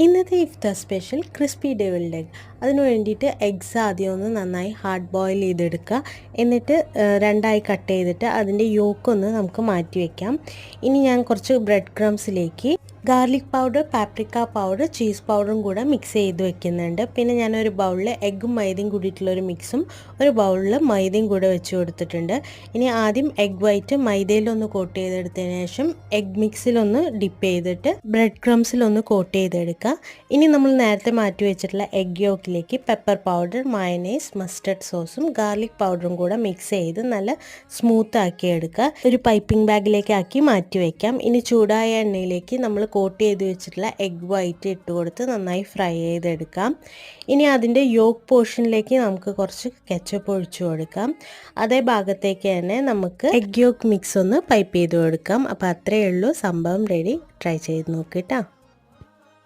ഇന്നത്തെ ഇഫ്താർ special crispy devilled egg. അതിന് വേണ്ടിയിട്ട് എഗ്സ് ആദ്യം ഒന്ന് നന്നായി ഹാർഡ് ബോയിൽ ചെയ്തെടുക്കുക. എന്നിട്ട് രണ്ടായി കട്ട് ചെയ്തിട്ട് അതിൻ്റെ യോക്കൊന്ന് നമുക്ക് മാറ്റി വയ്ക്കാം. ഇനി ഞാൻ കുറച്ച് ബ്രെഡ് ക്രംസിലേക്ക് garlic powder, paprika powder, cheese പൗഡറും കൂടെ മിക്സ് ചെയ്ത് വെക്കുന്നുണ്ട്. പിന്നെ ഞാനൊരു ബൗളിൽ എഗ്ഗും മൈദയും കൂടിയിട്ടുള്ളൊരു മിക്സും ഒരു ബൗളിൽ മൈദയും കൂടെ വെച്ച് കൊടുത്തിട്ടുണ്ട്. ഇനി ആദ്യം എഗ് വൈറ്റ് മൈദയിലൊന്ന് കോട്ട് ചെയ്തെടുത്തതിന് ശേഷം എഗ് മിക്സിലൊന്ന് ഡിപ്പ് ചെയ്തിട്ട് ബ്രെഡ് ക്രംസിലൊന്ന് കോട്ട് ചെയ്തെടുക്കുക. ഇനി നമ്മൾ നേരത്തെ മാറ്റി വെച്ചിട്ടുള്ള എഗ് യോക്കിലേക്ക് പെപ്പർ പൗഡർ, മയനൈസ്, മസ്റ്റർഡ് സോസും ഗാർലിക് പൗഡറും കൂടെ മിക്സ് ചെയ്ത് നല്ല സ്മൂത്ത് ആക്കി എടുക്കുക. ഒരു പൈപ്പിംഗ് ബാഗിലേക്ക് ആക്കി മാറ്റി വയ്ക്കാം. ഇനി ചൂടായ എണ്ണയിലേക്ക് നമ്മൾ കോട്ട് ചെയ്ത് വെച്ചിട്ടുള്ള എഗ് വൈറ്റ് ഇട്ട് കൊടുത്ത് നന്നായി ഫ്രൈ ചെയ്തെടുക്കാം. ഇനി അതിൻ്റെ യോക്ക് പോർഷനിലേക്ക് നമുക്ക് കുറച്ച് കെച്ചപ്പ് ഒഴിച്ചു കൊടുക്കാം. അതേ ഭാഗത്തേക്ക് തന്നെ നമുക്ക് എഗ് യോക്ക് മിക്സ് ഒന്ന് പൈപ്പ് ചെയ്ത് കൊടുക്കാം. അപ്പോൾ അത്രയേ ഉള്ളൂ, സംഭവം റെഡി. ട്രൈ ചെയ്ത് നോക്കിട്ടോ.